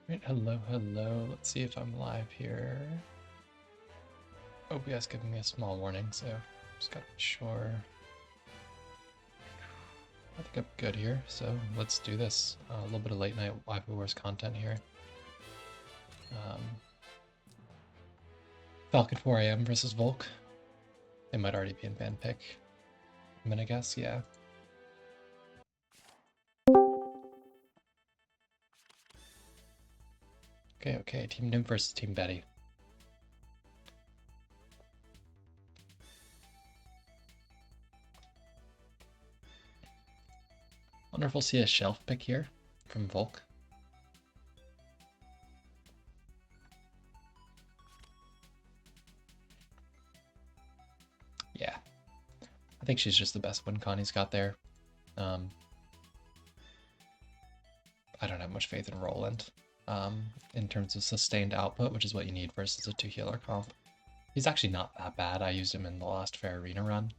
Right, hello, hello. Let's see if I'm live here. OBS giving me a small warning, so just gotta be sure. I think I'm good here, so let's do this. A little bit of late night WaifuWarS content here. Falcon 4 AM versus Volke. They might already be in ban pick. I'm gonna guess, yeah. Okay, Team Nim versus Team Betty. Wonder if we'll see a shelf pick here from Volke. Yeah, I think she's just the best win con he's got there. I don't have much faith in Roland in terms of sustained output, which is what you need versus a 2 healer comp. He's actually not that bad. I used him in the last fair arena run.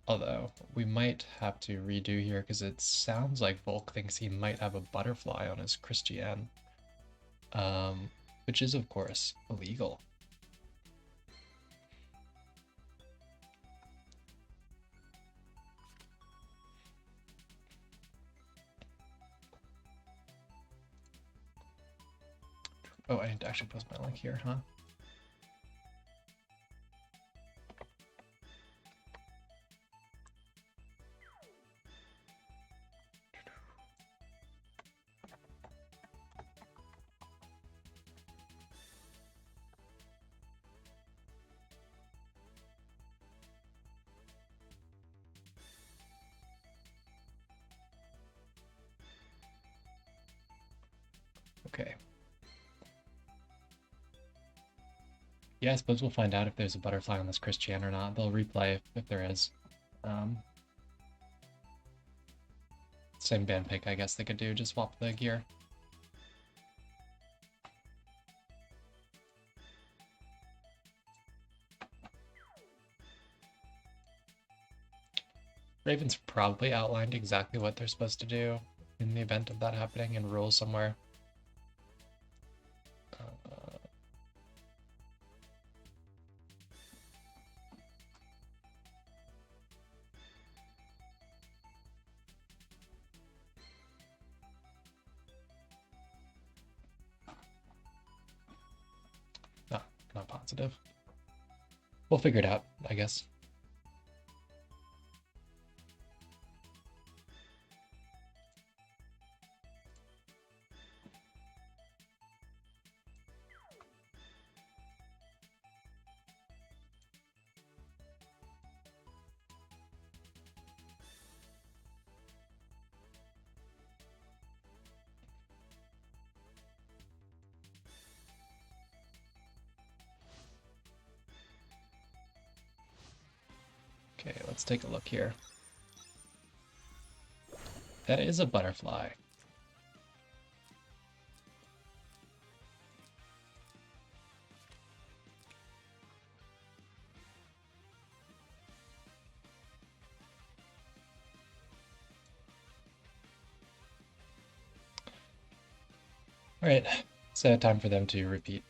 Although we might have to redo here because it sounds like Volk thinks he might have a butterfly on his Christian, which is of course illegal. Oh, I need to actually post my link here, huh? Okay. Yeah, I suppose we'll find out if there's a butterfly on this Christian or not. They'll replay if there is. Same ban pick, I guess they could do, just swap the gear. Raven's probably outlined exactly what they're supposed to do in the event of that happening in rules somewhere. Not positive. We'll figure it out, I guess. Okay, let's take a look here. That is a butterfly. All right, so time for them to repeat.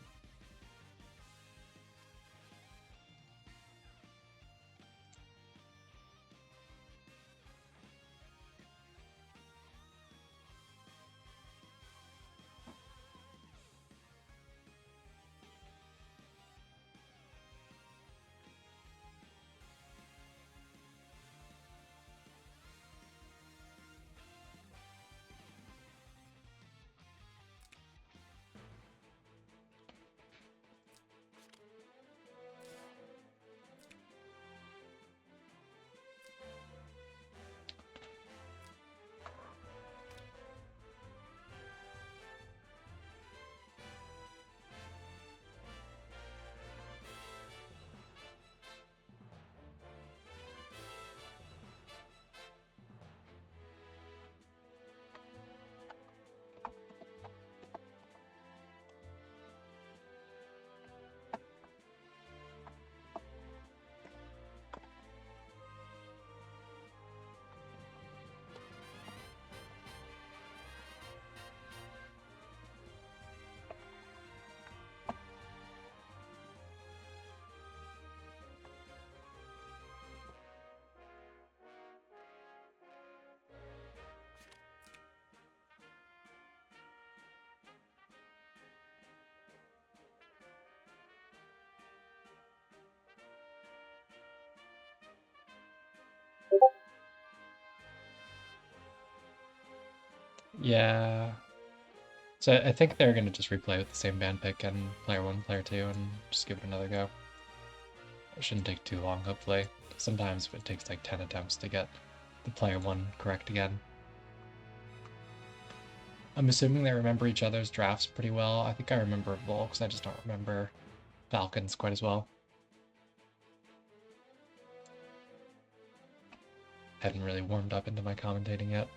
Yeah. So I think they're gonna just replay with the same band pick and player 1, player 2, and just give it another go. It shouldn't take too long, hopefully. Sometimes it takes like 10 attempts to get the player 1 correct again. I'm assuming they remember each other's drafts pretty well. I think I remember Volks, I just don't remember Falcons quite as well. Hadn't really warmed up into my commentating yet.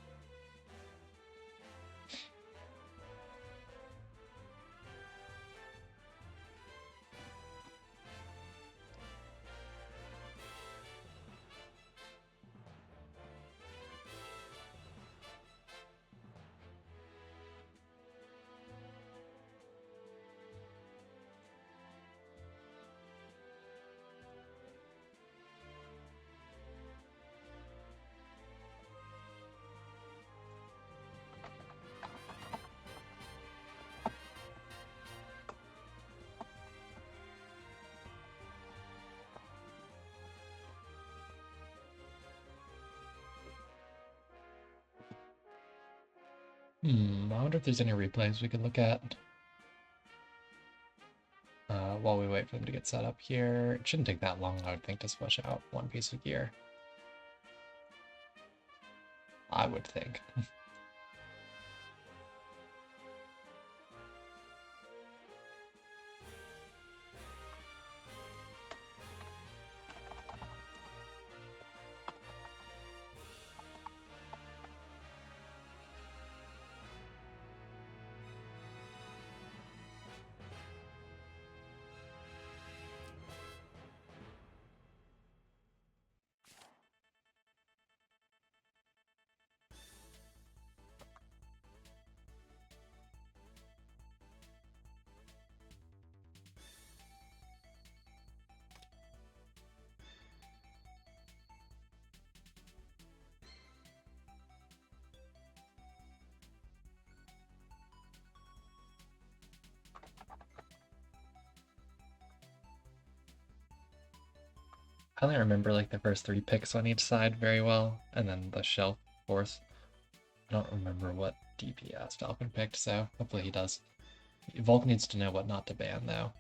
I wonder if there's any replays we could look at while we wait for them to get set up here. It shouldn't take that long, I would think, to switch out one piece of gear. I would think. I only remember like the first 3 picks on each side very well, and then the shelf fourth. I don't remember what DPS Falcon picked, so hopefully he does. Volk needs to know what not to ban, though.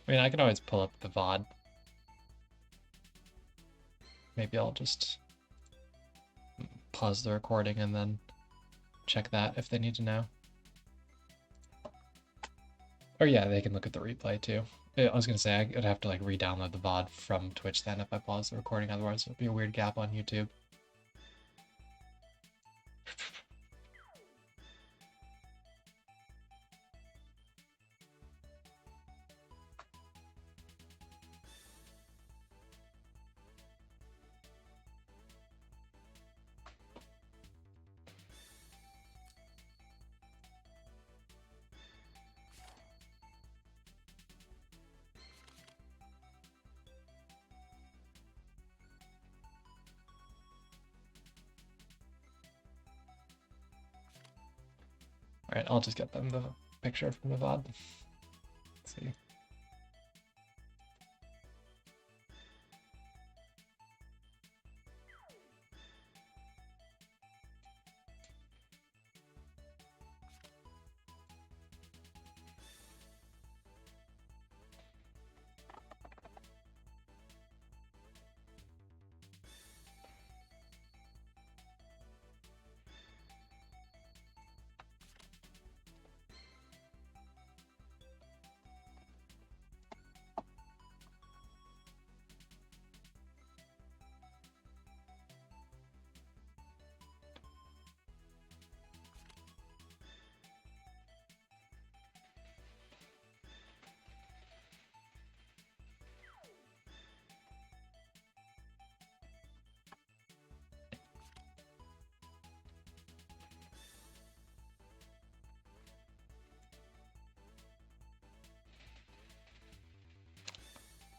I mean, I can always pull up the VOD. Maybe I'll just pause the recording and then check that if they need to know. Or yeah, they can look at the replay too. I was gonna say I'd have to like re-download the VOD from Twitch then if I pause the recording, otherwise it would be a weird gap on YouTube. Alright, I'll just get them the picture from the VOD. Let's see.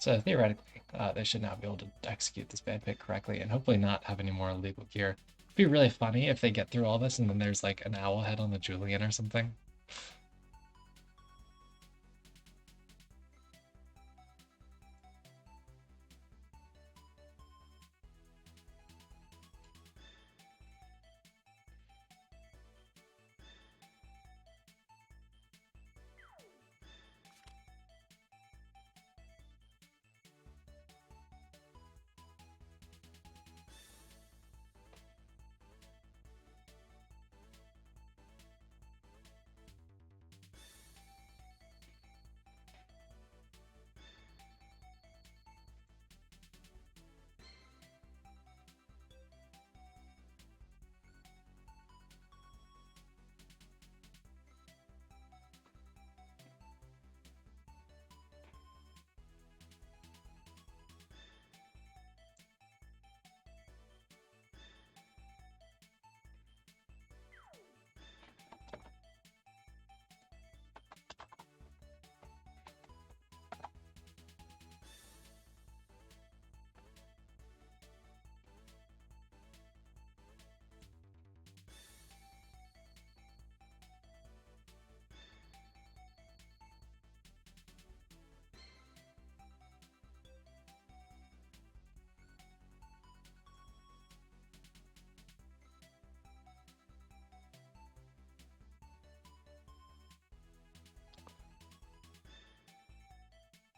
So theoretically, they should now be able to execute this ban pick correctly and hopefully not have any more illegal gear. It'd be really funny if they get through all this and then there's like an owl head on the Julian or something.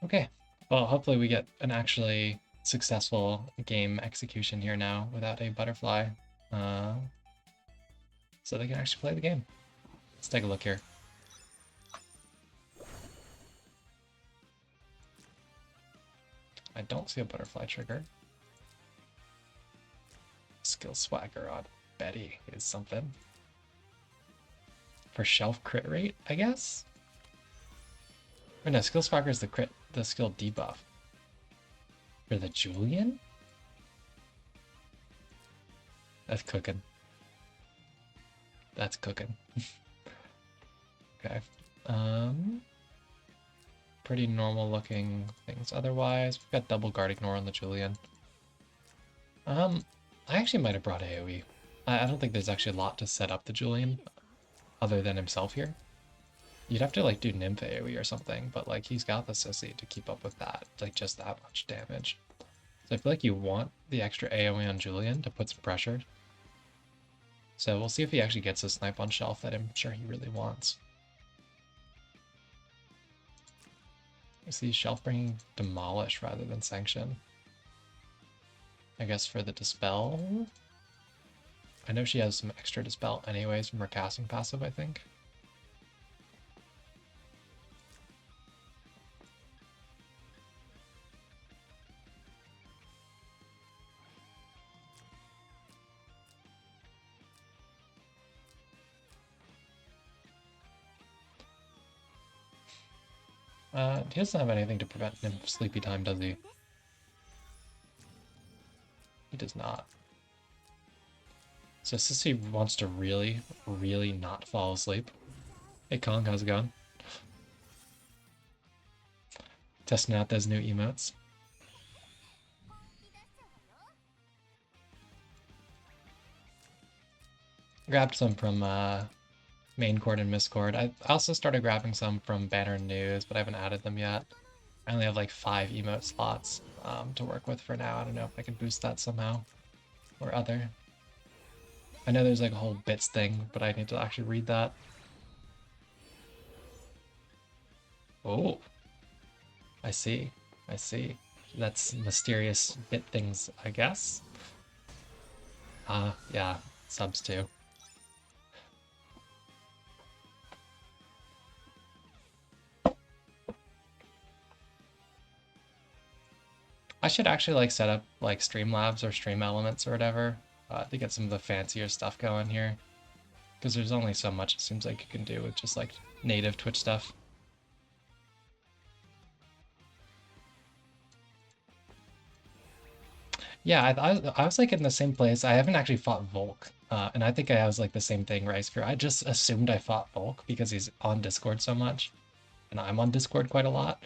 Okay, well, hopefully we get an actually successful game execution here now without a butterfly, so they can actually play the game. Let's take a look here. I don't see a butterfly trigger. Skill swagger on Betty is something. For shelf crit rate, I guess? Or no, skill swagger is the skill debuff. For the Julian? That's cooking. That's cooking. Okay. Pretty normal looking things otherwise. We've got double guard ignore on the Julian. I actually might have brought AoE. I don't think there's actually a lot to set up the Julian other than himself here. You'd have to like do Nymph AoE or something, but like he's got the Sissy to keep up with that, like just that much damage. So I feel like you want the extra AoE on Julian to put some pressure. So we'll see if he actually gets a snipe on shelf that I'm sure he really wants. I see shelf bringing Demolish rather than Sanction. I guess for the Dispel. I know she has some extra Dispel anyways from her casting passive, I think. He doesn't have anything to prevent him from sleepy time, does he? He does not. So Sissy wants to really, really not fall asleep. Hey Kong, how's it going? Testing out those new emotes. Grabbed some from main cord and miscord. I also started grabbing some from banner and news, but I haven't added them yet. I only have like 5 emote slots to work with for now. I don't know if I can boost that somehow or other. I know there's like a whole bits thing, but I need to actually read that. Oh, I see. I see. That's mysterious bit things, I guess. Yeah, subs too. I should actually like set up like Streamlabs or Stream Elements or whatever to get some of the fancier stuff going here. Because there's only so much it seems like you can do with just like native Twitch stuff. Yeah, I was like in the same place. I haven't actually fought Volke, and I think I was like the same thing, Ricecrew. I just assumed I fought Volke because he's on Discord so much, and I'm on Discord quite a lot.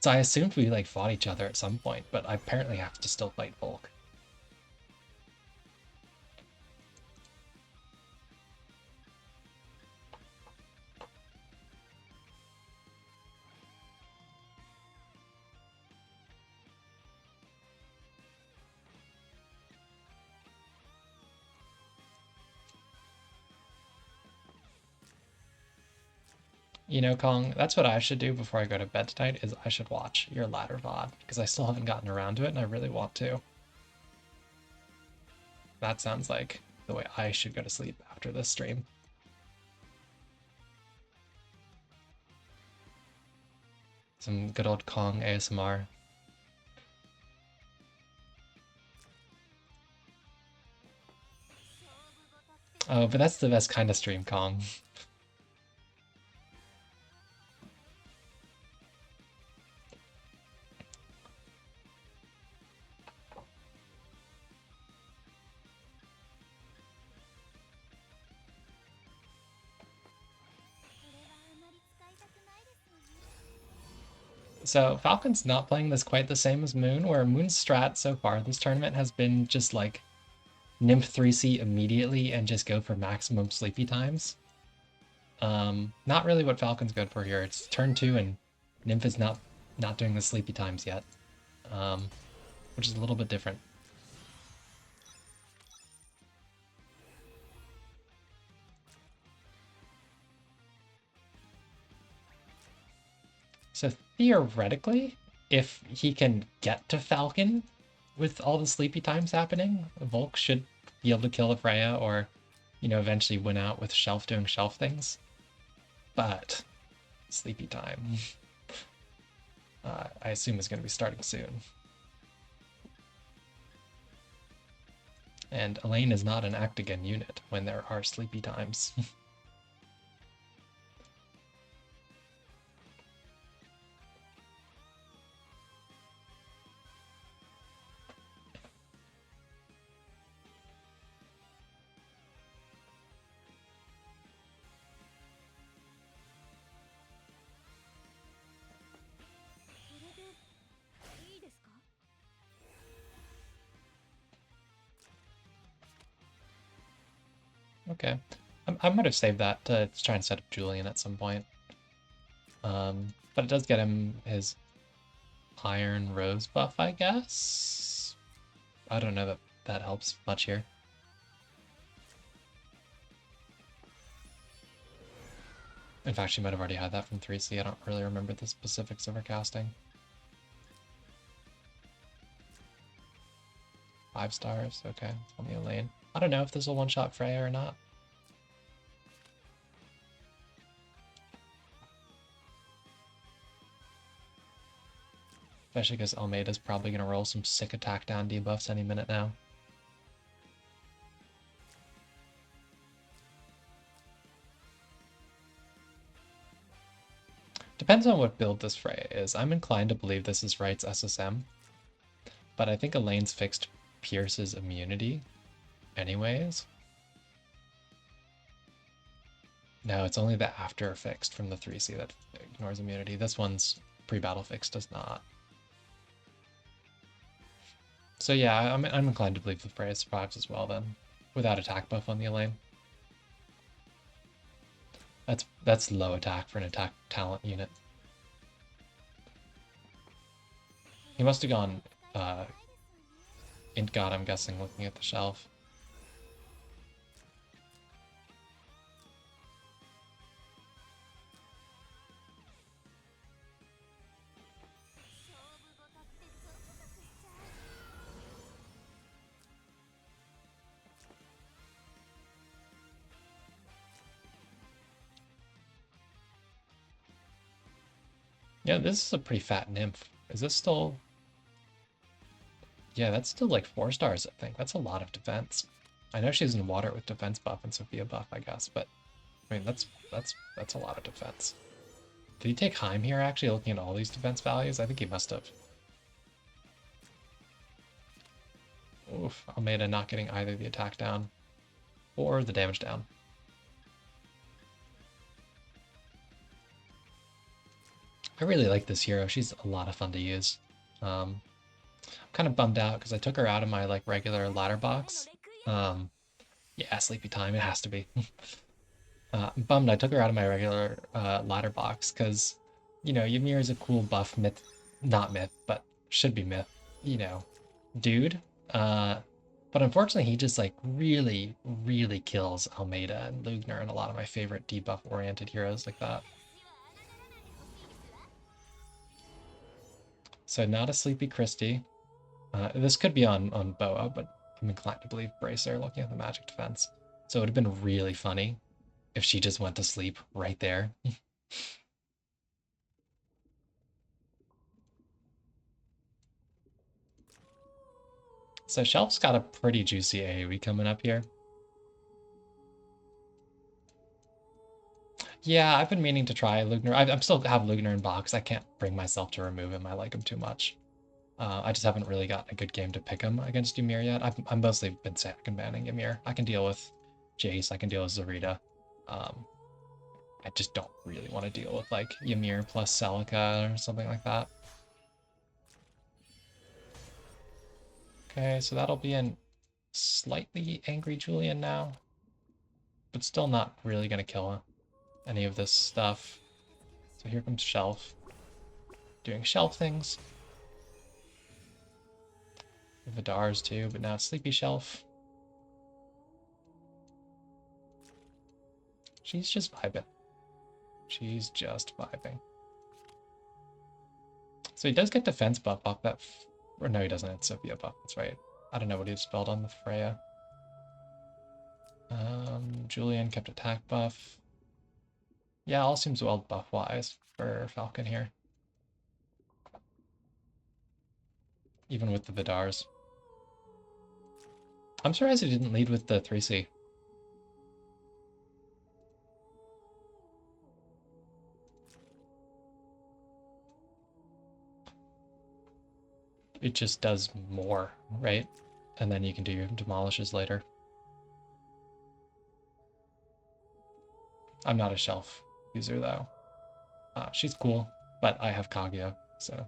So I assumed we like fought each other at some point, but I apparently have to still fight Volke. You know, Kong, that's what I should do before I go to bed tonight, is I should watch your ladder VOD, because I still haven't gotten around to it, and I really want to. That sounds like the way I should go to sleep after this stream. Some good old Kong ASMR. Oh, but that's the best kind of stream, Kong. So Falcon's not playing this quite the same as Moon, where Moon's strat so far this tournament has been just like Nymph 3C immediately and just go for maximum sleepy times. Not really what Falcon's good for here. It's turn 2 and Nymph is not doing the sleepy times yet, which is a little bit different. So theoretically, if he can get to Falcon with all the sleepy times happening, Volk should be able to kill a Freya or, you know, eventually win out with Shelf doing Shelf things. But sleepy time, I assume, is going to be starting soon. And Elaine is not an act again unit when there are sleepy times. Okay. I might have saved that to try and set up Julian at some point. But it does get him his Iron Rose buff, I guess? I don't know that that helps much here. In fact, she might have already had that from 3C. I don't really remember the specifics of her casting. 5 stars, okay, on the Elaine. I don't know if this will one-shot Freya or not. Especially because Almeida's probably going to roll some sick attack down debuffs any minute now. Depends on what build this Freya is. I'm inclined to believe this is Wright's SSM. But I think Elaine's fixed Pierce's immunity anyways. No, it's only the after fixed from the 3C that ignores immunity. This one's pre-battle fixed does not. So yeah, I'm inclined to believe the Freya survives as well then, without attack buff on the Elaine. That's low attack for an attack talent unit. He must have gone Int God, I'm guessing, looking at the shelf. Yeah, this is a pretty fat nymph. Is this still... Yeah, that's still like 4 stars, I think. That's a lot of defense. I know she's in water with defense buff and Sophia buff, I guess, but I mean that's a lot of defense. Did he take Heim here actually, looking at all these defense values? I think he must have. Oof, Almeida not getting either the attack down or the damage down. I really like this hero. She's a lot of fun to use. I'm kind of bummed out because I took her out of my like regular ladder box. Yeah, sleepy time. It has to be. I'm bummed I took her out of my regular ladder box because, you know, Ymir is a cool buff myth, not myth, but should be myth, you know, dude. Uh, but unfortunately, he just like really, really kills Almeida and Lugner and a lot of my favorite debuff-oriented heroes like that. So not a sleepy Christie. This could be on Boa, but I'm inclined to believe Bracer looking at the magic defense. So it would have been really funny if she just went to sleep right there. So Shelf's got a pretty juicy AoE coming up here. Yeah, I've been meaning to try Lugner. I'm still have Lugner in box. I can't bring myself to remove him. I like him too much. I just haven't really gotten a good game to pick him against Ymir yet. I've mostly been second banning Ymir. I can deal with Jace. I can deal with Zarita. Um, I just don't really want to deal with like Ymir plus Celica or something like that. Okay, so that'll be in slightly angry Julian now, but still not really gonna kill any of this stuff. So here comes Shelf, doing Shelf things. Vidar's too, but now Sleepy Shelf. She's just vibing. She's just vibing. So he does get defense buff off that, or no, he doesn't. It's Sophia buff. That's right. I don't know what he spelled on the Freya. Julian kept attack buff. Yeah, all seems well buff-wise for Falcon here. Even with the Vidars. I'm surprised he didn't lead with the 3C. It just does more, right? And then you can do your demolishes later. I'm not a Shelf user though. She's cool, but I have Kaguya, so.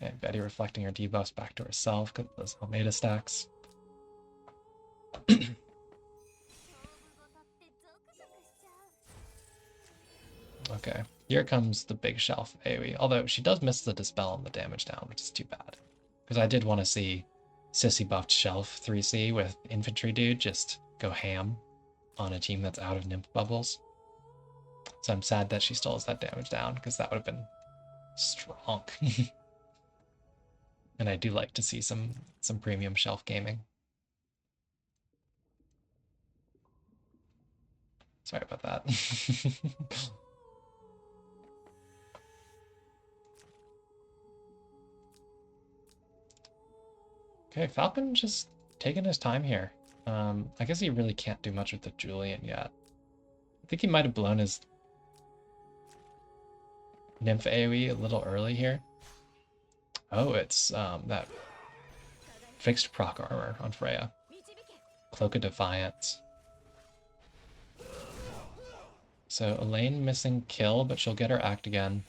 And Betty reflecting her debuffs back to herself because those Almeida stacks. Okay, here comes the big Shelf AoE. Although she does miss the Dispel and the damage down, which is too bad. Because I did want to see Sissy buffed Shelf 3C with Infantry Dude just go ham on a team that's out of Nymph bubbles. So I'm sad that she still has that damage down, because that would have been strong. And I do like to see some premium Shelf gaming. Sorry about that. Okay, Falcon just taking his time here. I guess he really can't do much with the Julian yet. I think he might have blown his Nymph AoE a little early here. Oh, it's that fixed proc armor on Freya. Cloak of Defiance. So Elaine missing kill, but she'll get her act again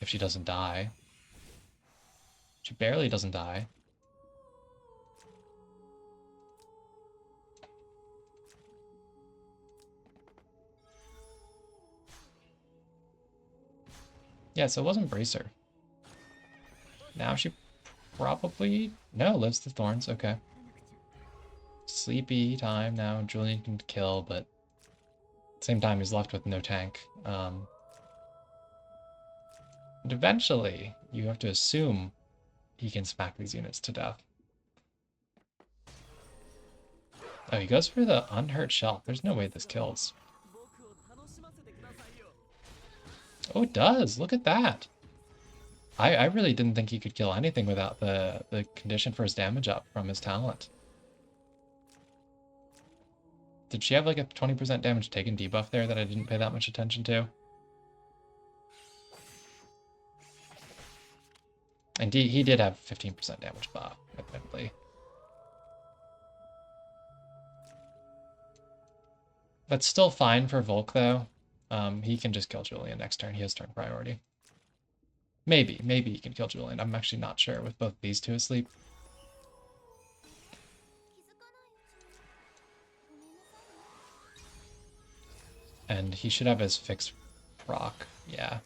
if she doesn't die. She barely doesn't die. Yeah, so it wasn't Bracer. Now she probably... No, lives the Thorns, okay. Sleepy time now. Julian can kill, but at the same time he's left with no tank. And eventually, you have to assume he can smack these units to death. Oh, he goes for the unhurt Shelf. There's no way this kills. Oh, it does. Look at that. I really didn't think he could kill anything without the condition for his damage up from his talent. Did she have like a 20% damage taken debuff there that I didn't pay that much attention to? And he did have 15% damage buff, admittedly. That's still fine for Volk, though. He can just kill Julian next turn. He has turn priority. Maybe he can kill Julian. I'm actually not sure with both these two asleep. And he should have his fixed proc. Yeah.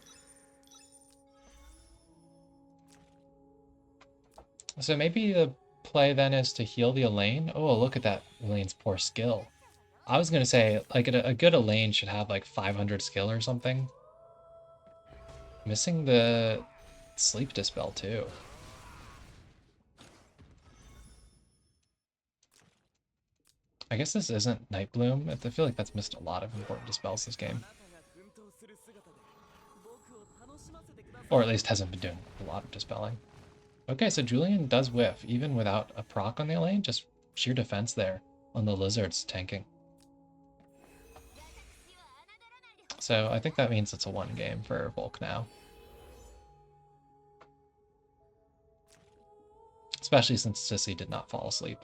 So maybe the play then is to heal the Elaine. Oh, look at that Elaine's poor skill. I was gonna say, like, a good Elaine should have like 500 skill or something. Missing the sleep dispel too. I guess this isn't Night Bloom. I feel like that's missed a lot of important dispels this game. Or at least hasn't been doing a lot of dispelling. Okay, so Julian does whiff, even without a proc on the Elaine, just sheer defense there on the lizards tanking. So I think that means it's a 1 game for Volk now. Especially since Sissy did not fall asleep.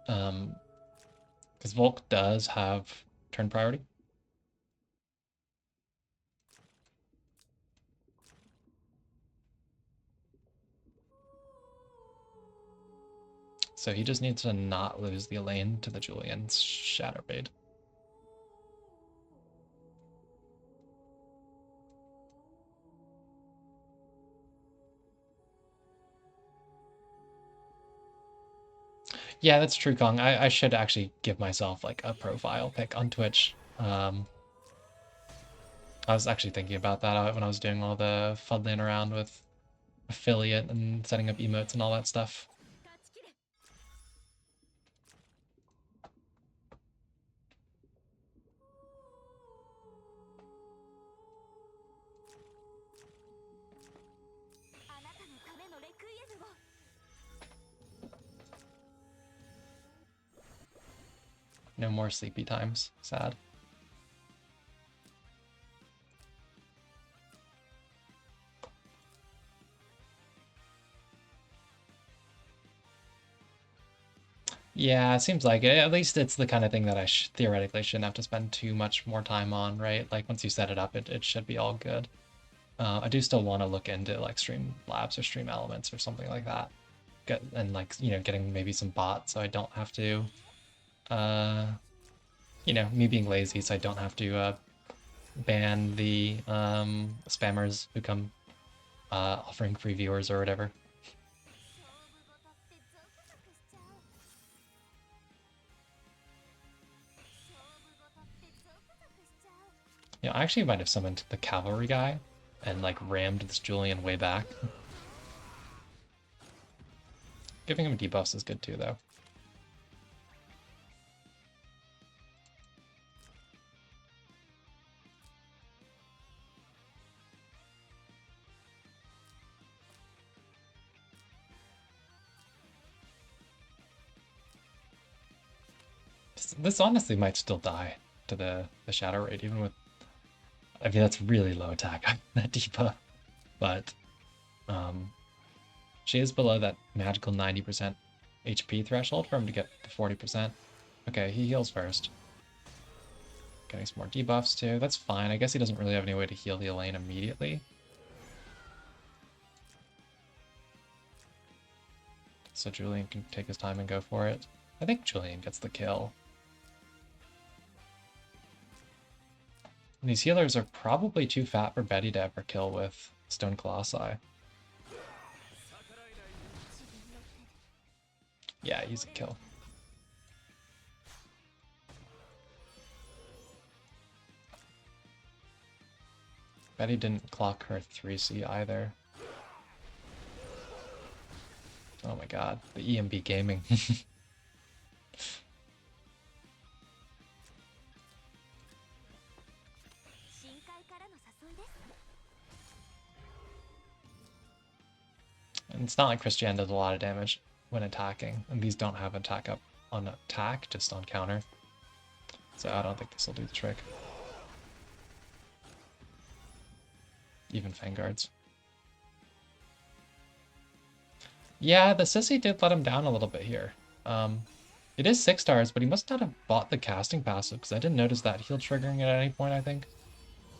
Because Volk does have turn priority. So he just needs to not lose the Elaine to the Julian's Shadow Raid. Yeah, that's true, Kong. I should actually give myself like a profile pic on Twitch. I was actually thinking about that when I was doing all the fuddling around with affiliate and setting up emotes and all that stuff. No more sleepy times. Sad. Yeah, it seems like it. At least it's the kind of thing that I theoretically shouldn't have to spend too much more time on, right? Like once you set it up, it should be all good. I do still want to look into like Stream Labs or Stream Elements or something like that. And like, you know, getting maybe some bots so I don't have to, you know, me being lazy so I don't have to ban the spammers who come offering free viewers or whatever. You know, I actually might have summoned the cavalry guy and like rammed this Julian way back. Giving him debuffs is good too, though. This honestly might still die to the Shadow Raid, even with... I mean, that's really low attack, that debuff. But she is below that magical 90% HP threshold for him to get to 40%. Okay, he heals first. Getting some more debuffs too. That's fine. I guess he doesn't really have any way to heal the Elaine immediately. So Julian can take his time and go for it. I think Julian gets the kill. And these healers are probably too fat for Betty to ever kill with Stone Colossi. Yeah, easy kill. Betty didn't clock her 3C either. Oh my god, the EMB gaming. And it's not like Christian does a lot of damage when attacking, and these don't have attack up on attack, just on counter. So I don't think this will do the trick. Even Fanguards. Yeah, the Sissy did let him down a little bit here. It is 6 stars, but he must not have bought the casting passive because I didn't notice that heal triggering at any point, I think.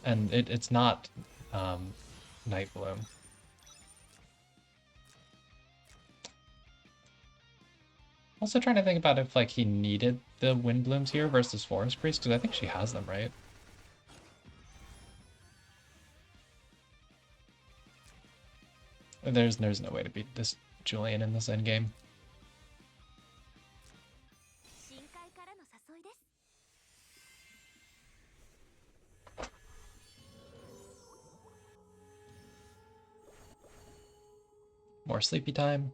And it's not Night Bloom. Also trying to think about if like he needed the Wind Blooms here versus Forest Priest, because I think she has them, right? There's no way to beat this Julian in this endgame. More sleepy time.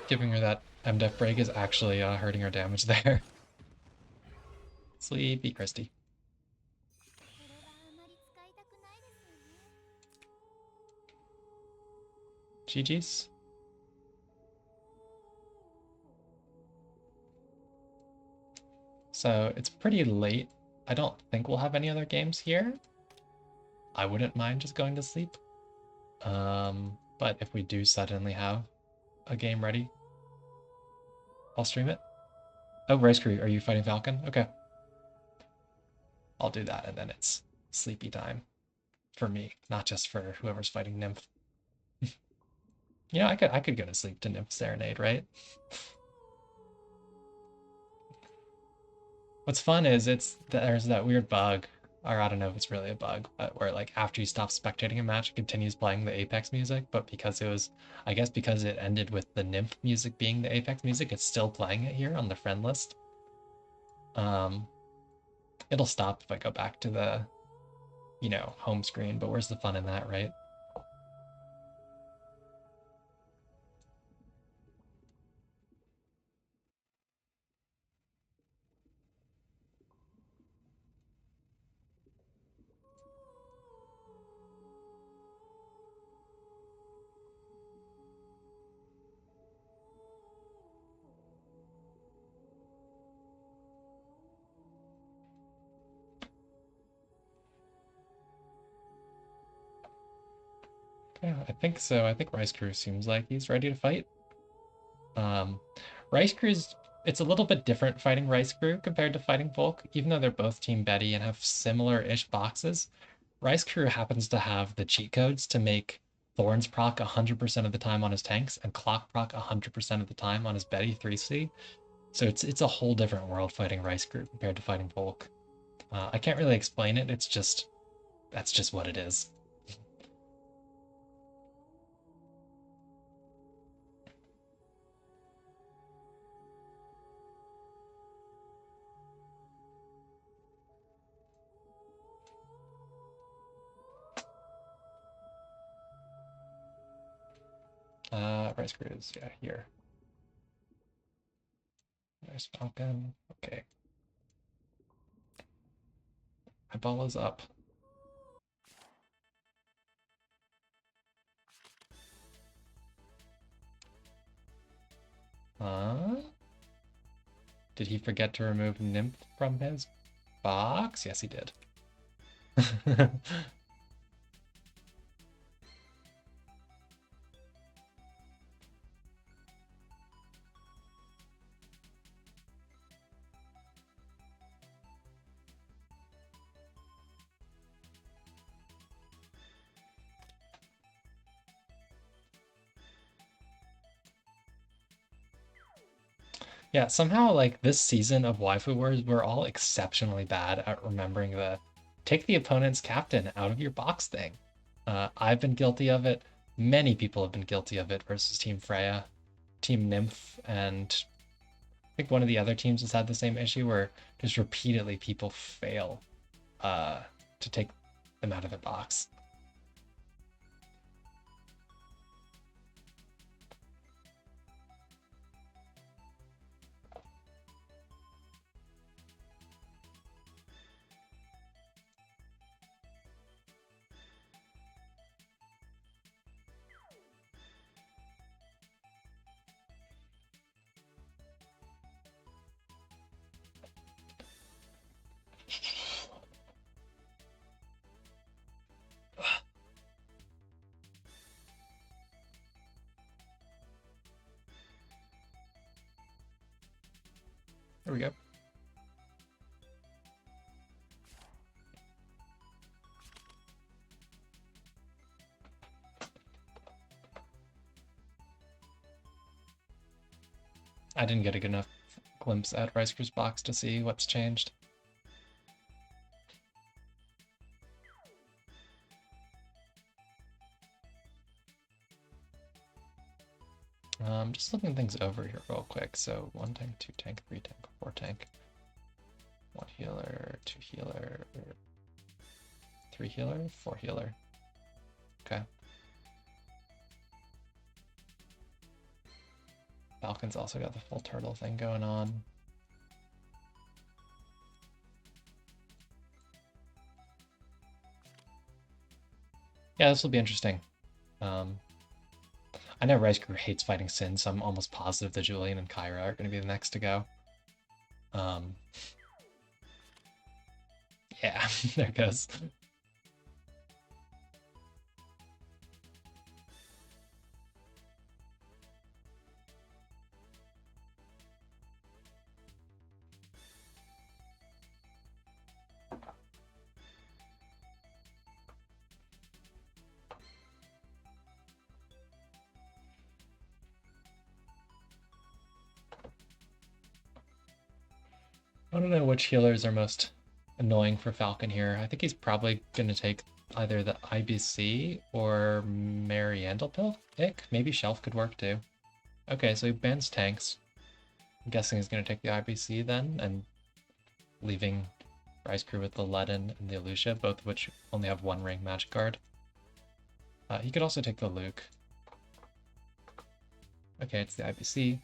Giving her that MDef break is actually hurting her damage there. Sleepy Christy. GG's. So it's pretty late. I don't think we'll have any other games here. I wouldn't mind just going to sleep. But if we do suddenly have a game ready, I'll stream it. Oh, Ricecrew, are you fighting Falcon? Okay. I'll do that, and then it's sleepy time for me, not just for whoever's fighting Nymph. You know, I could go to sleep to Nymph Serenade, right? What's fun is there's that weird bug, or I don't know if it's really a bug, but where like after you stop spectating a match, it continues playing the Apex music, but because it was, I guess because it ended with the Nymph music being the Apex music, it's still playing it here on the friend list. It'll stop if I go back to the, you know, home screen, but where's the fun in that, right? Yeah, I think so. I think Ricecrew seems like he's ready to fight. Ricecrew's, it's a little bit different fighting Ricecrew compared to fighting Volke, even though they're both Team Betty and have similar-ish boxes. Ricecrew happens to have the cheat codes to make Thorns proc 100% of the time on his tanks and Clock proc 100% of the time on his Betty 3C. So it's a whole different world fighting Ricecrew compared to fighting Volke. I can't really explain it. It's just, that's just what it is. Ricecrew is, yeah, here. There's Falcon. Okay. My ball is up. Did he forget to remove Nymph from his box? Yes, he did. Yeah, somehow like this season of WaifuWarS, we're all exceptionally bad at remembering the take the opponent's captain out of your box thing. I've been guilty of it. Many people have been guilty of it versus Team Freya, Team Nymph, and I think one of the other teams has had the same issue where just repeatedly people fail to take them out of their box. There we go. I didn't get a good enough glimpse at Ricecrew's box to see what's changed. Just looking things over here real quick. So 1 tank, 2 tank, 3 tank, 4 tank. 1 healer, 2 healer, 3 healer, 4 healer. Okay. Falcon's also got the full turtle thing going on. Yeah, this will be interesting. I know Ricecrew hates fighting Sin, so I'm almost positive that Julian and Kyra are going to be the next to go. Yeah, there it goes. I don't know which healers are most annoying for Falcon here. I think he's probably going to take either the IBC or Mariandel pick. Maybe Shelf could work too. Okay, so he bans tanks. I'm guessing he's going to take the IBC then, and leaving Ricecrew with the Ledin and the Lucia, both of which only have 1 ring magic card. He could also take the Luke. Okay, it's the IBC.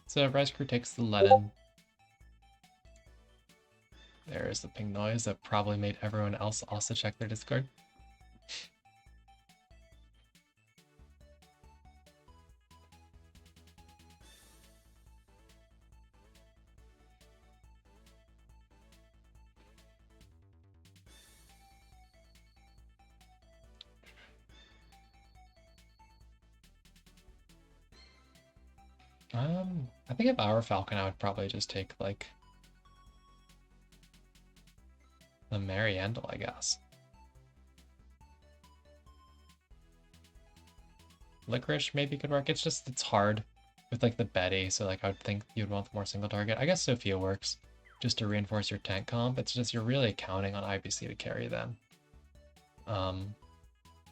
So Ricecrew takes the Ledin. There's the ping noise that probably made everyone else also check their Discord. I think if I were Falcon, I would probably just take, like, the Mariandel, I guess. Licorice maybe could work. It's just, it's hard with, like, the Betty, so, like, I would think you'd want the more single target. I guess Sophia works just to reinforce your tank comp. It's just you're really counting on IBC to carry them.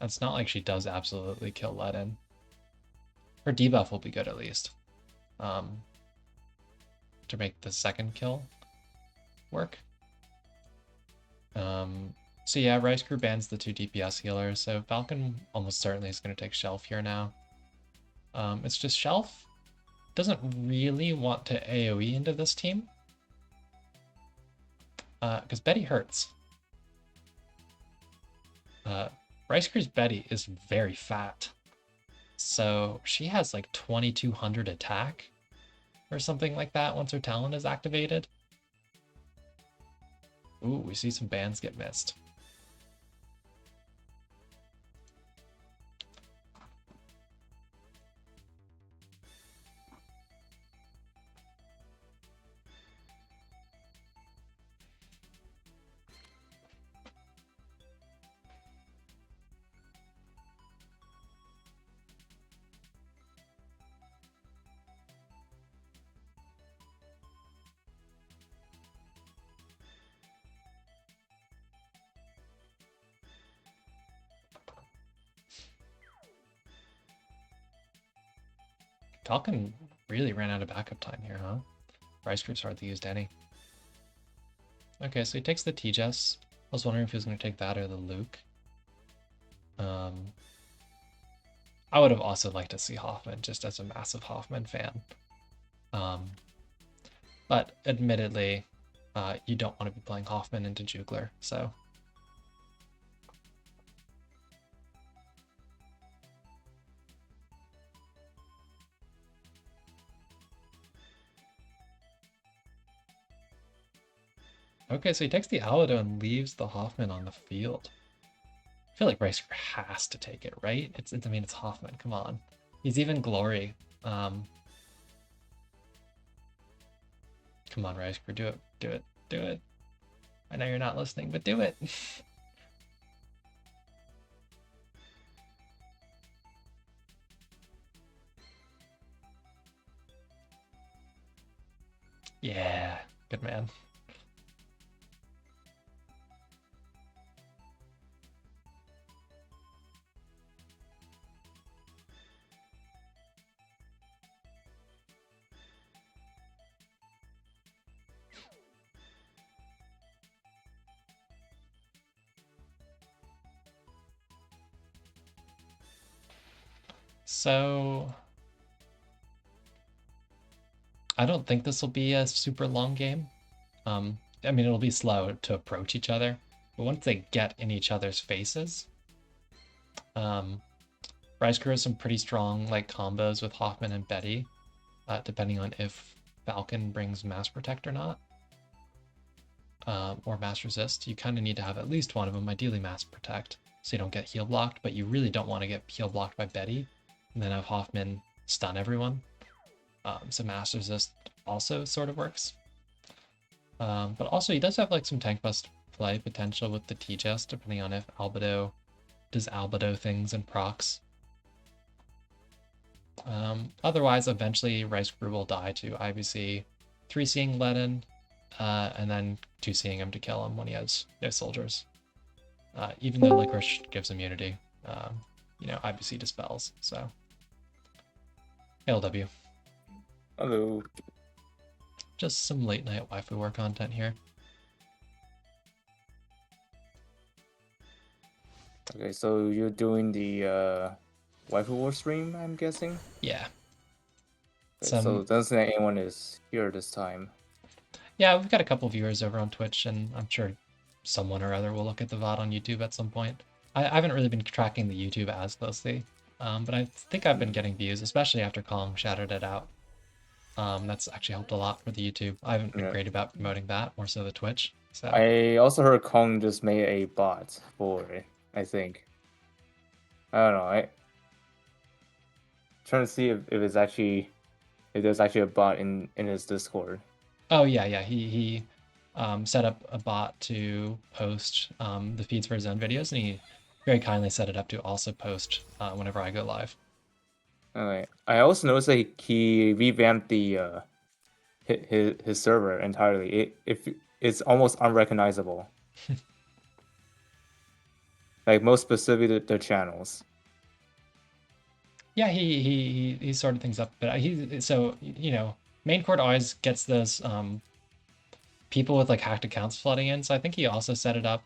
It's not like she does absolutely kill Ledin. Her debuff will be good at least. To make the second kill work. So yeah, Ricecrew bans the 2 DPS healers, so Falcon almost certainly is going to take Shelf here now. It's just Shelf doesn't really want to AoE into this team. Because Betty hurts. Ricecrew's Betty is very fat. So she has like 2200 attack or something like that once her talent is activated. Ooh, we see some bans get missed. Falcon really ran out of backup time here, huh? Ricecrew's hardly used any. Okay, so he takes the T-Jess. I was wondering if he was going to take that or the Luke. I would have also liked to see Hoffman, just as a massive Hoffman fan. But admittedly, you don't want to be playing Hoffman into Jugler, so... Okay, so he takes the Alado and leaves the Hoffman on the field. I feel like Ricecrew has to take it, right? I mean, it's Hoffman. Come on. He's even Glory. Come on, Ricecrew. Do it. Do it. Do it. I know you're not listening, but do it. Yeah. Good man. So I don't think this will be a super long game. I mean, it'll be slow to approach each other, but once they get in each other's faces, Ricecrew has some pretty strong like combos with Hoffman and Betty, depending on if Falcon brings Mass Protect or not, or Mass Resist. You kind of need to have at least one of them, ideally Mass Protect, so you don't get heal blocked, but you really don't want to get heal blocked by Betty, and then have Hoffman stun everyone. So Mass Resist also sort of works. But also he does have like some tank bust play potential with the T-Chest, depending on if Albedo does Albedo things and procs. Otherwise, eventually Ricecrew will die to IBC 3-seeing Lenin, and then 2-seeing him to kill him when he has no soldiers. Even though Licorice gives immunity, IBC dispels, so. LW. Hello. Just some late night WaifuWarS content here. Okay, so you're doing the WaifuWarS stream, I'm guessing? Yeah. Okay, so it doesn't think anyone is here this time. Yeah, we've got a couple viewers over on Twitch, and I'm sure someone or other will look at the VOD on YouTube at some point. I haven't really been tracking the YouTube as closely, but I think I've been getting views, especially after Kong shouted it out. That's actually helped a lot for the YouTube. I haven't been great about promoting that, more so the Twitch. So I also heard Kong just made a bot for it, I think. I don't know. Trying to see if there's actually a bot in his Discord. Oh yeah, he set up a bot to post the feeds for his own videos, and he very kindly set it up to also post whenever I go live. Okay. I also noticed that he revamped the his server entirely. It's almost unrecognizable. Like most specifically the channels. Yeah, he sorted things up, but main court always gets those people with like hacked accounts flooding in. So I think he also set it up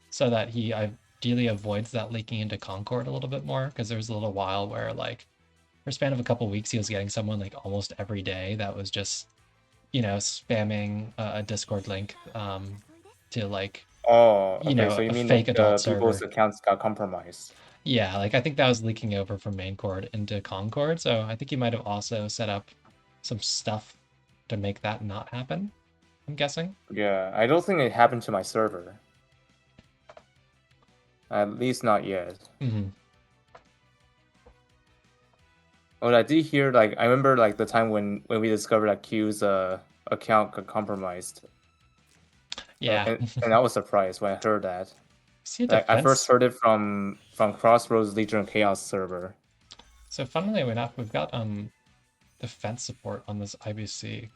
so that he ideally avoids that leaking into Concord a little bit more, because there was a little while where like for a span of a couple weeks he was getting someone like almost every day that was just spamming a Discord link to like Oh, okay. So you a mean fake adult people's server. accounts got compromised? Yeah, like I think that was leaking over from main cord into Concord, so I think he might have also set up some stuff to make that not happen, I'm guessing. Yeah, I don't think it happened to my server. At least not yet. Mm-hmm. Oh, I did hear, like, I remember, like, the time when we discovered that Q's account got compromised. Yeah. And I was surprised when I heard that. See a Like, I first defense. heard it from Crossroads Legion of Chaos server. So funnily enough, we've got defense support on this IBC.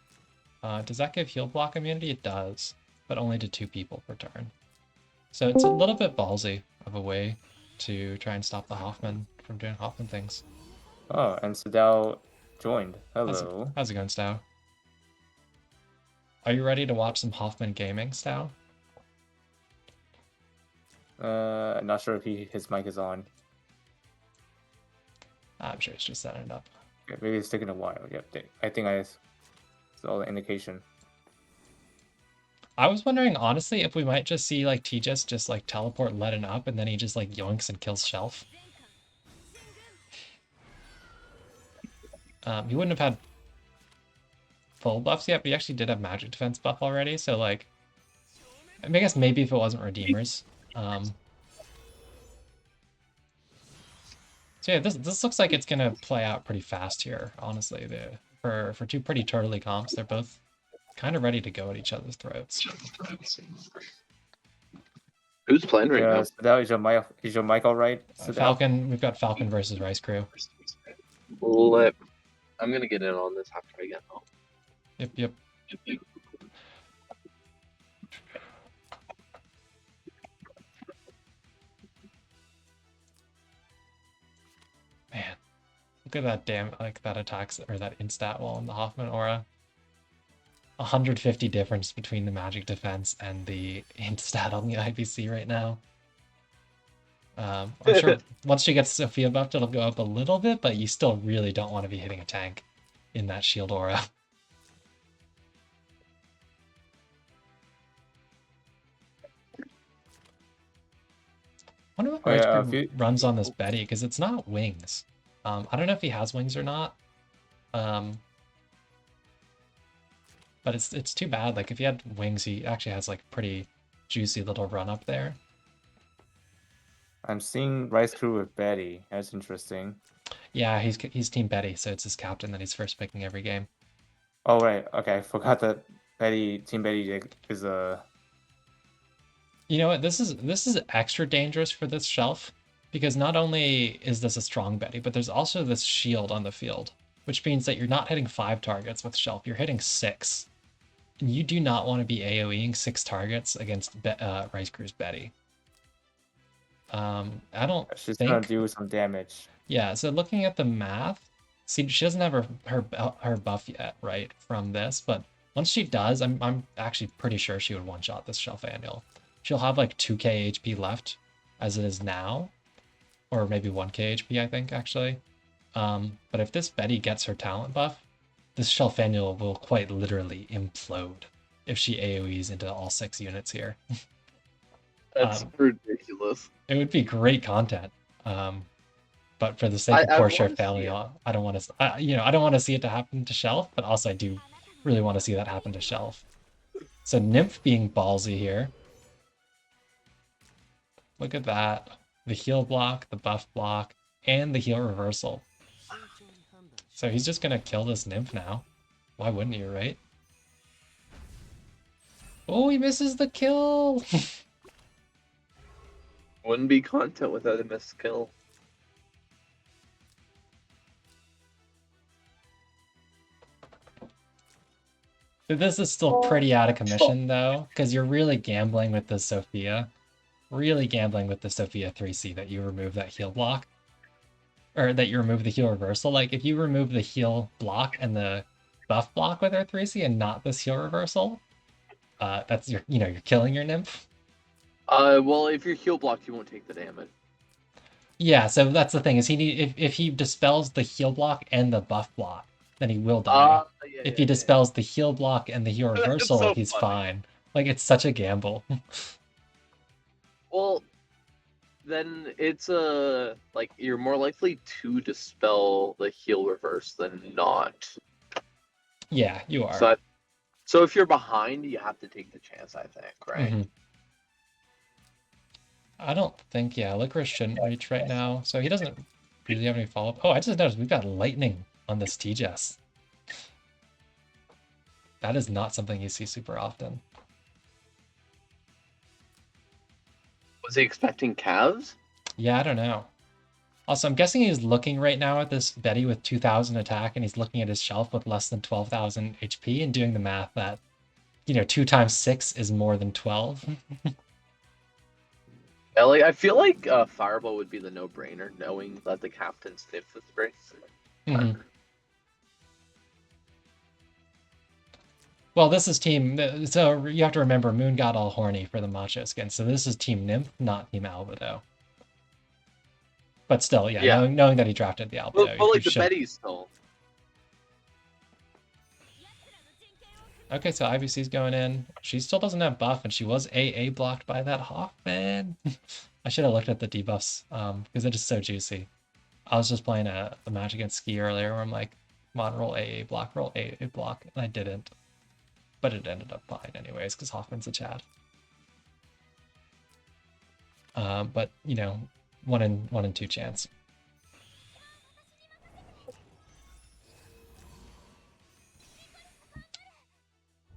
Does that give heal block immunity? It does, but only to 2 people per turn. So it's a little bit ballsy of a way to try and stop the Hoffman from doing Hoffman things. Oh, and Sadao joined. Hello. How's it going, Stow? Are you ready to watch some Hoffman gaming, Stow? I'm not sure if his mic is on. I'm sure it's just setting it up. Yeah, maybe it's taking a while. Yep, I think I saw the indication. I was wondering, honestly, if we might just see like Tejas just like teleport Lenin up and then he just like yoinks and kills Shelf. He wouldn't have had full buffs yet, but he actually did have magic defense buff already, so like I mean, I guess maybe if it wasn't Redeemers. So yeah, this looks like it's gonna play out pretty fast here, honestly. For two pretty turtly comps, they're both kind of ready to go at each other's throats. Who's playing right now? So that is your mic all right? Falcon, we've got Falcon versus Ricecrew. Lip. I'm gonna get in on this after I get home. Yep. Man, look at that that attacks or that instat wall in the Hoffman aura. 150 difference between the magic defense and the instat on the IBC right now. I'm sure once she gets Sophia buffed, it'll go up a little bit, but you still really don't want to be hitting a tank in that shield aura. I wonder what Ricecrew runs on this Betty, because it's not wings. I don't know if he has wings or not. But it's too bad. Like if he had wings, he actually has like pretty juicy little run up there. I'm seeing Ricecrew with Betty. That's interesting. Yeah, he's Team Betty, so it's his captain that he's first picking every game. Oh right, okay. I forgot that Team Betty is a. You know what? This is extra dangerous for this shelf because not only is this a strong Betty, but there's also this shield on the field, which means that you're not hitting 5 targets with shelf. You're hitting 6. And you do not want to be AoEing 6 targets against Ricecrew's Betty. I don't She's think... gonna do some damage. Yeah, so looking at the math, see, she doesn't have her buff yet, right, from this, but once she does, I'm actually pretty sure she would one-shot this Shelf Annual. She'll have like 2k HP left, as it is now, or maybe 1k HP, I think, actually. But if this Betty gets her talent buff, this Shelf Annual will quite literally implode if she AoEs into all 6 units here. That's ridiculous. It would be great content. But for the sake of poor share failure, I don't want to. I don't want to see it to happen to Shelf, but also I do really want to see that happen to Shelf. So Nymph being ballsy here. Look at that. The heal block, the buff block, and the heal reversal. So he's just gonna kill this Nymph now. Why wouldn't you, right? Oh, he misses the kill! Wouldn't be content without a missed kill. This is still pretty out of commission, though, because you're really gambling with the Sophia. Really gambling with the Sophia 3C that you remove that heal block. Or that you remove the heal reversal. Like, if you remove the heal block and the buff block with her 3C and not this heal reversal, that's you're killing your Nymph. Well, if you're heal blocked, you won't take the damage. Yeah, so that's the thing, is if he dispels the heal block and the buff block, then he will die. If he dispels the heal block and the heal reversal, so he's fine. Like, it's such a gamble. Well, then it's like you're more likely to dispel the heal reverse than not. Yeah, you are. So if you're behind, you have to take the chance, I think, right? Mm-hmm. I don't think, Licorice shouldn't reach right now, so he doesn't really have any follow-up. Oh, I just noticed we've got lightning on this TJS. That is not something you see super often. Was he expecting calves? Yeah, I don't know. Also, I'm guessing he's looking right now at this Betty with 2,000 attack, and he's looking at his shelf with less than 12,000 HP and doing the math that, 2 times 6 is more than 12. Yeah, like, I feel like Fireball would be the no-brainer, knowing that the captain sniffed the spray. Mm-hmm. Well, this is team... So you have to remember, Moon got all horny for the macho skin, so this is Team Nymph, not Team Albedo. But still, knowing that he drafted the Albedo. But like, the Betty's still... Okay, so IBC's going in. She still doesn't have buff, and she was AA blocked by that Hoffman. I should have looked at the debuffs, because it is so juicy. I was just playing a match against Skee earlier where I'm like, come on, roll AA block, and I didn't. But it ended up fine anyways, because Hoffman's a Chad. But you know, 1 in 2 chance.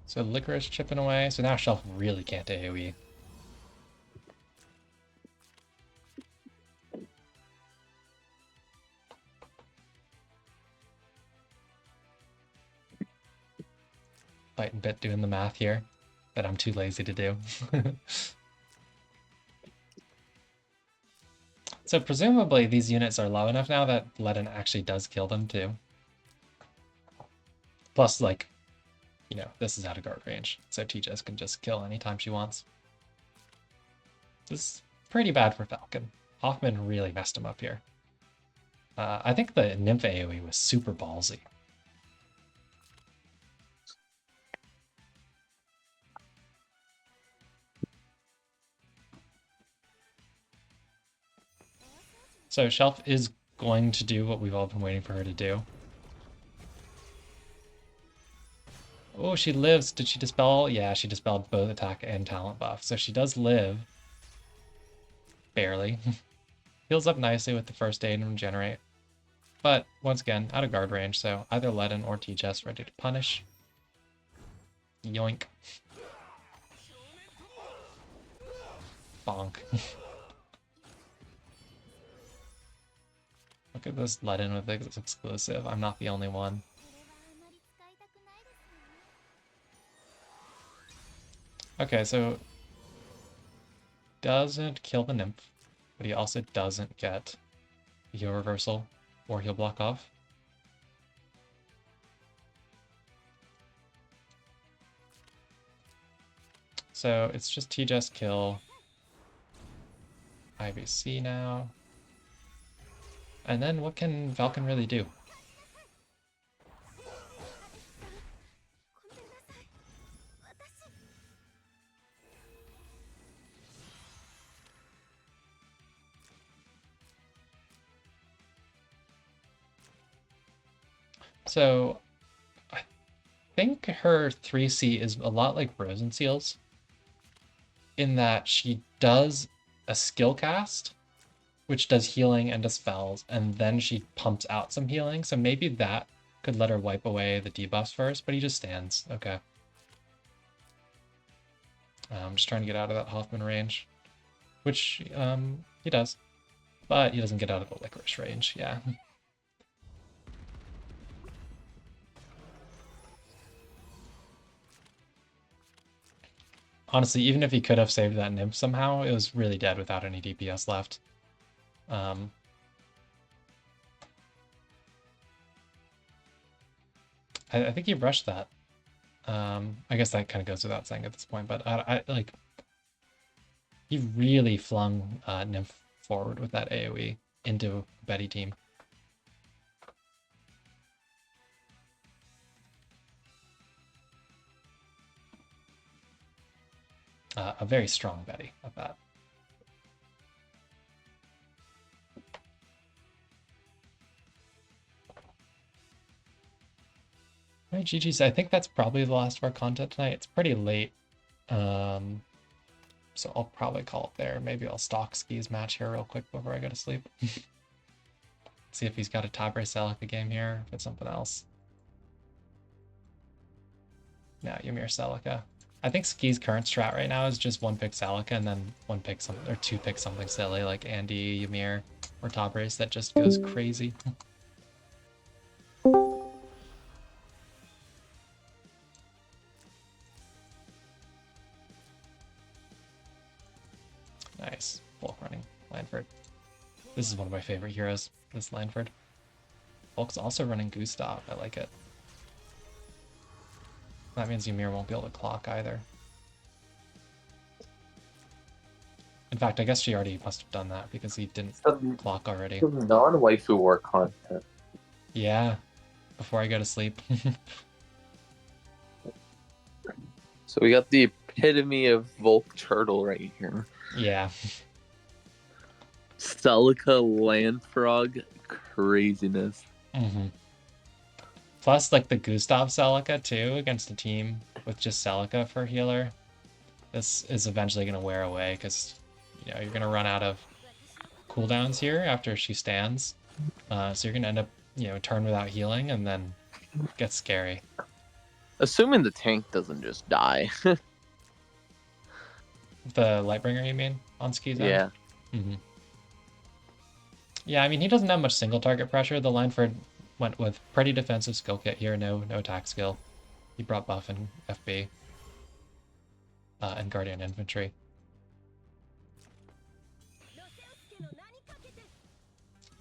So Licorice chipping away. So now Shelf really can't AoE. Fighting bit doing the math here that I'm too lazy to do. So presumably these units are low enough now that Ledin actually does kill them too. Plus, like, you know, this is out of guard range, so TJS can just kill anytime she wants. This is pretty bad for Falcon. Hoffman really messed him up here. I think the Nymph AoE was super ballsy. So Shelf is going to do what we've all been waiting for her to do. Oh, she lives. Did she dispel? Yeah, she dispelled both attack and talent buff. So she does live. Barely. Heals up nicely with the first aid and regenerate. But, once again, out of guard range, so either Ledin or TJS ready to punish. Yoink. Bonk. Look at this Ledin with this exclusive. I'm not the only one. Okay, so doesn't kill the Nymph, but he also doesn't get heal reversal or heal block off. So it's just TJS kill IBC now. And then what can Falcon really do? So I think her 3C is a lot like Frozen Seals in that she does a skill cast, which does healing and dispels, and then she pumps out some healing. So maybe that could let her wipe away the debuffs first, but he just stands. Okay. I'm just trying to get out of that Hoffman range, which he does, but he doesn't get out of the Licorice range. Yeah. Honestly, even if he could have saved that Nymph somehow, it was really dead without any DPS left. I think he rushed that. I guess that kind of goes without saying at this point, but I like he really flung Nymph forward with that AoE into Betty team. A very strong Betty at that. Alright, GG's. I think that's probably the last of our content tonight. It's pretty late. So I'll probably call it there. Maybe I'll stalk Skee's match here real quick before I go to sleep. See if he's got a Tabre Celica game here, if it's something else. No, Ymir Celica. I think Skee's current strat right now is just one pick Celica and then one pick something or two pick something silly like Andy, Ymir, or Tabrace that just goes crazy. Nice. Volke running Lanford. This is one of my favorite heroes, this Lanford. Volke's also running Gustav. I like it. That means Ymir won't be able to clock either. In fact, I guess she already must have done that because he didn't clock already. Some non-waifu war content. Yeah, before I go to sleep. So we got the epitome of Volk Turtle right here. Yeah. Celica Landfrog craziness. Mm-hmm. Plus, like the Gustav Celica too against a team with just Celica for healer. This is eventually going to wear away because you know, you're gonna run out of cooldowns here after she stands. So you're gonna end up, you know, turn without healing, and then get scary. Assuming the tank doesn't just die. The Lightbringer, you mean, on Skee's end? Yeah. Mm-hmm. Yeah, I mean, he doesn't have much single target pressure. The Lineford went with pretty defensive skill kit here, no attack skill. He brought buff and FB and Guardian Infantry.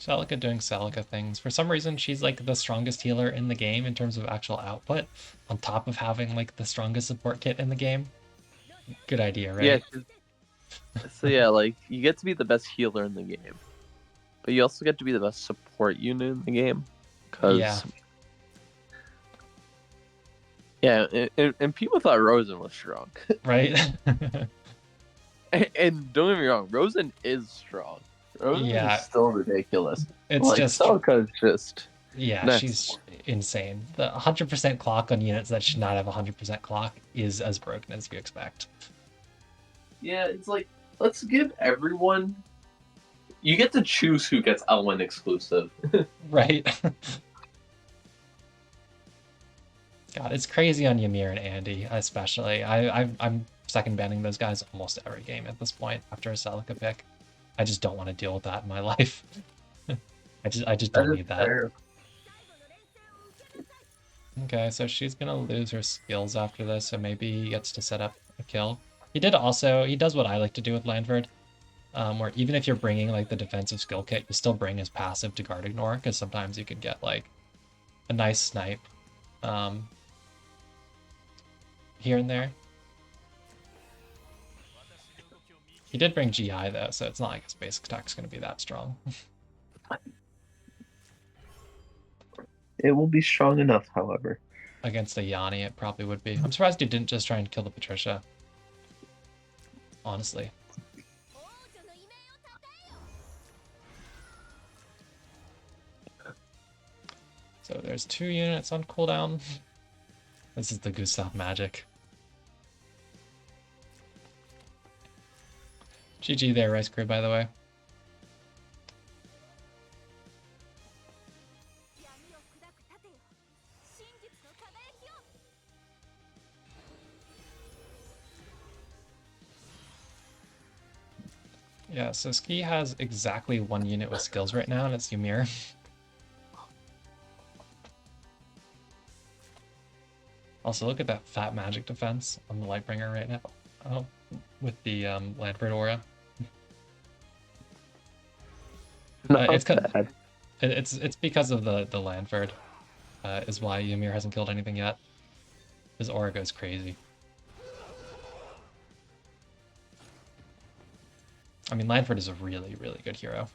Celica doing Celica things. For some reason, she's like the strongest healer in the game in terms of actual output, on top of having like the strongest support kit in the game. Good idea, right? Yeah. So yeah, like you get to be the best healer in the game, but you also get to be the best support unit in the game. Cause yeah, and people thought Rosen was strong. Right? And don't get me wrong, Rosen is strong. Rosen Yeah. is still ridiculous. It's like, just Celica is just yeah, next. she's insane. The 100% clock on units that should not have 100% clock is as broken as you expect. Yeah, it's like let's give everyone. You get to choose who gets L1 exclusive. Right? God, it's crazy on Ymir and Andy, especially. I'm second banning those guys almost every game at this point after a Celica pick. I just don't want to deal with that in my life. I just don't need that. Fair. Okay, so she's gonna lose her skills after this, so maybe he gets to set up a kill. He does what I like to do with Landford, where even if you're bringing like the defensive skill kit, you still bring his passive to guard ignore, because sometimes you can get like a nice snipe here and there. He did bring GI though, so it's not like his basic attack's gonna be that strong. It will be strong enough, however. Against a Yanni, it probably would be. I'm surprised he didn't just try and kill the Patricia. Honestly. So there's 2 units on cooldown. This is the Gustav magic. GG there, Ricecrew, by the way. Yeah, so Skee has exactly 1 unit with skills right now, and it's Ymir. Also, look at that fat magic defense on the Lightbringer right now. Oh, with the Landford aura. It's because of the Landford is why Ymir hasn't killed anything yet. His aura goes crazy. I mean, Landford is a really, really good hero.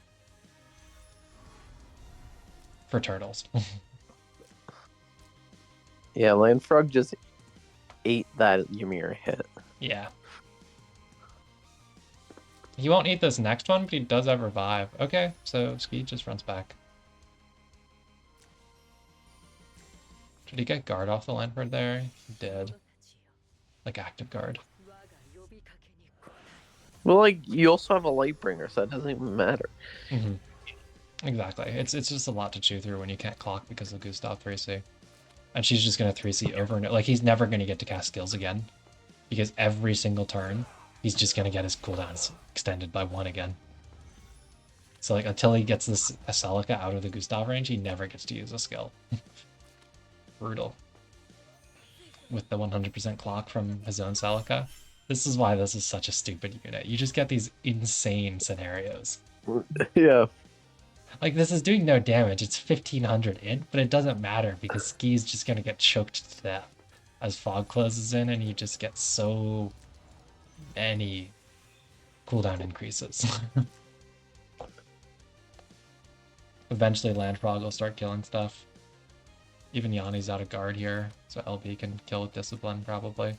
For turtles. Yeah, Landfrog just ate that Ymir hit. Yeah. He won't eat this next one, but he does have revive. Okay, so Skee just runs back. Did he get guard off the Landford there? He did. Like active guard. Well, like, you also have a Lightbringer, so that doesn't even matter. Mm-hmm. Exactly. It's just a lot to chew through when you can't clock because of Gustav 3C. And she's just going to 3C over and like, he's never going to get to cast skills again. Because every single turn, he's just going to get his cooldowns extended by 1 again. So like, until he gets this Celica out of the Gustav range, he never gets to use a skill. Brutal. With the 100% clock from his own Celica. This is why this is such a stupid unit. You just get these insane scenarios. Yeah. Like, this is doing no damage. It's 1500 int, but it doesn't matter because Skee's just going to get choked to death as fog closes in, and you just get so many cooldown increases. Eventually, Landfrog will start killing stuff. Even Yanni's out of guard here, so LB can kill with Discipline, probably.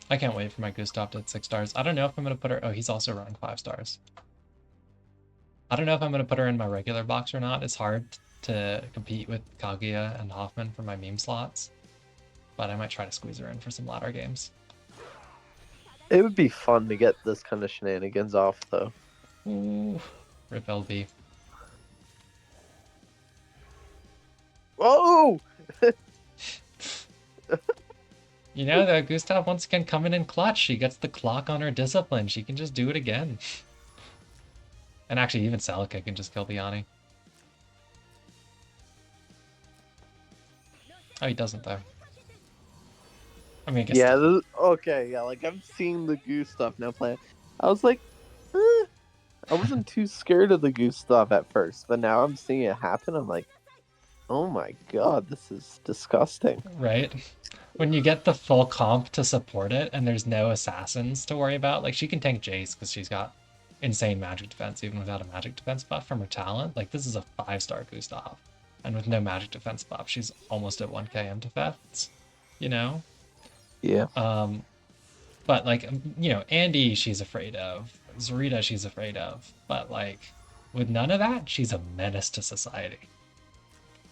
I can't wait for my Gustav to hit 6 stars. I don't know if I'm gonna put her. Oh, he's also running 5 stars. I don't know if I'm gonna put her in my regular box or not. It's hard to compete with Kaguya and Hoffman for my meme slots, but I might try to squeeze her in for some ladder games. It would be fun to get this kind of shenanigans off, though. Ooh, rip LB. Oh! You know, the Gustav once again coming in clutch. She gets the clock on her discipline. She can just do it again. And actually, even Celica can just kill the Yanni. Oh, he doesn't, though. I mean, I guess... Yeah, okay, yeah, like, I'm seeing the goose stuff now playing. I was like, I wasn't too scared of the goose stuff at first, but now I'm seeing it happen. I'm like, oh my god, this is disgusting. Right? When you get the full comp to support it and there's no assassins to worry about, like, she can tank Jace because she's got insane magic defense even without a magic defense buff from her talent. Like, this is a 5-star Gustav. And with no magic defense buff, she's almost at 1 km defense, you know? Yeah. But, like, you know, Andy she's afraid of. Zarita she's afraid of. But, like, with none of that, she's a menace to society.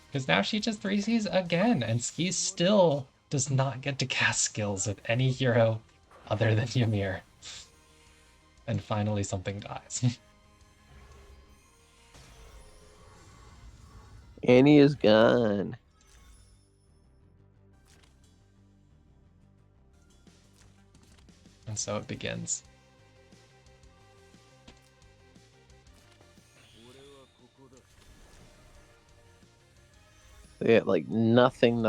Because now she just 3Cs again, and Skee still does not get to cast skills with any hero other than Ymir. And finally something dies. Annie is gone. And so it begins. Yeah, like nothing.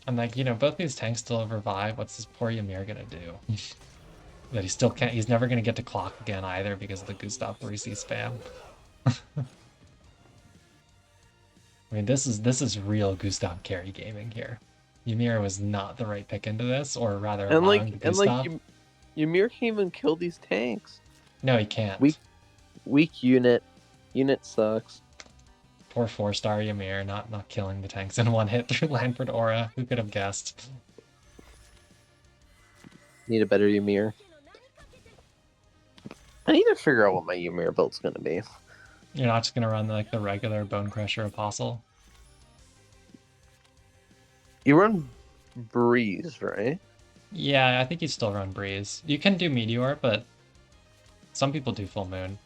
I'm like, you know, both these tanks still have revive. What's this poor Ymir gonna do? That he still can't. He's never gonna get to clock again either because of the Gustav 3C spam. I mean, this is real Gustav carry gaming here. Ymir was not the right pick into this, or rather, And allowing the Gustav. Ymir can't even kill these tanks. No, he can't. Weak unit. Unit sucks. Poor 4-star Ymir not killing the tanks in one hit through Lanford Aura. Who could have guessed? Need a better Ymir. I need to figure out what my Ymir build's gonna be. You're not just gonna run like the regular Bone Crusher Apostle. You run Breeze, right? Yeah, I think you still run Breeze. You can do Meteor, but some people do Full Moon.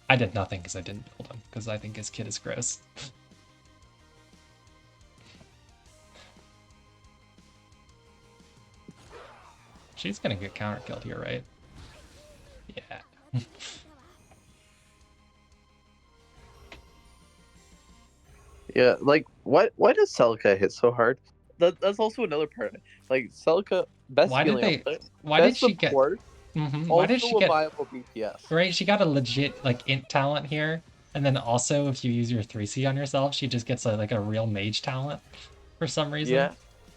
I did nothing because I didn't build him, because I think his kid is gross. She's gonna get counter killed here, right? Yeah. Yeah, like why does Celica hit so hard? That's also another part. Like Celica, best Why did feeling they? output, Why did best she get? support, Why did she also a get? viable BPS. Right, she got a legit like int talent here, and then also if you use your 3C on yourself, she just gets like a real mage talent for some reason. Yeah,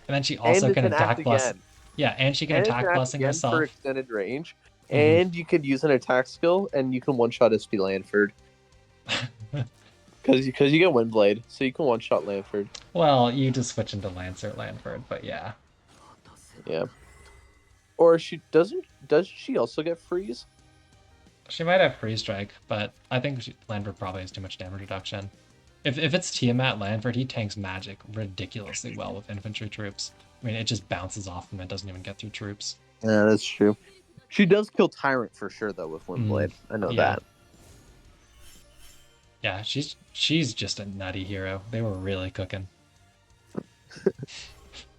And then she also and can it can attack act plus. again. Yeah, and she can And it attack can act blessing again herself. for extended range, and you could use an attack skill, and you can one shot SP Lanford. Because you get Windblade, so you can one shot Lanford. Well, you just switch into Lancer Lanford, but yeah. Yeah. Or she doesn't. Does she also get freeze? She might have Freeze Strike, but I think Lanford probably has too much damage reduction. If it's Tiamat Lanford, he tanks magic ridiculously well with infantry troops. I mean, it just bounces off them and doesn't even get through troops. Yeah, that's true. She does kill Tyrant for sure, though, with Windblade. I know yeah. that. Yeah, she's just a nutty hero. They were really cooking.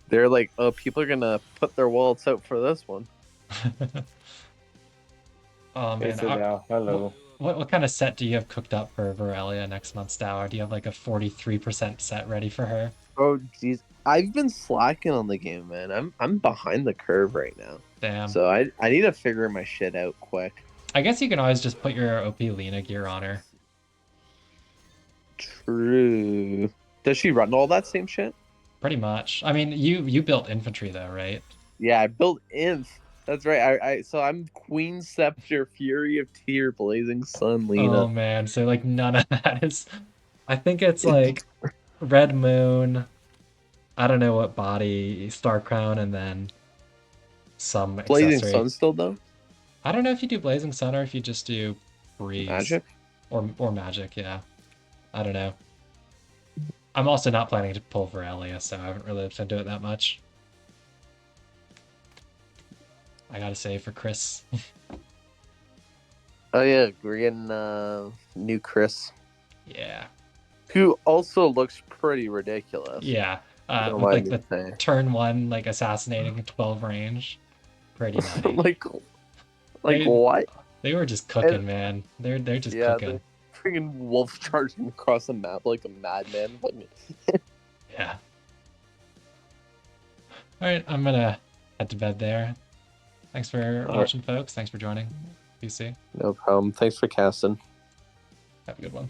They're like, oh, people are gonna put their wallets out for this one. Oh man, Hello. what kind of set do you have cooked up for Varelia next month's Dower? Do you have like a 43% set ready for her? Oh, jeez. I've been slacking on the game, man. I'm behind the curve right now. Damn. So I need to figure my shit out quick. I guess you can always just put your OP Lena gear on her. True. Does she run all that same shit? Pretty much. I mean, you built infantry though, right? Yeah, I built Inf. That's right. So I'm Queen Scepter, Fury of Tyr, Blazing Sun, Lena. Oh man, so like none of that is. I think it's like Red Moon. I don't know what body, Star Crown, and then some Blazing accessory. Sun still though? I don't know if you do Blazing Sun or if you just do Breeze. Magic? Or Magic, yeah. I don't know. I'm also not planning to pull Varelia, so I haven't really looked into it that much. I gotta say for Chris. Oh yeah, green new Chris. Yeah. Who also looks pretty ridiculous. Yeah. Don't With mind like me the saying. turn 1, like assassinating 12 range. Pretty nutty. like They- what? They were just cooking, And- man. They're just Yeah, cooking. the freaking wolf charging across the map like a madman. Yeah. Alright, I'm gonna head to bed there. Thanks for Alright. watching, folks. Thanks for joining. PC. No problem. Thanks for casting. Have a good one.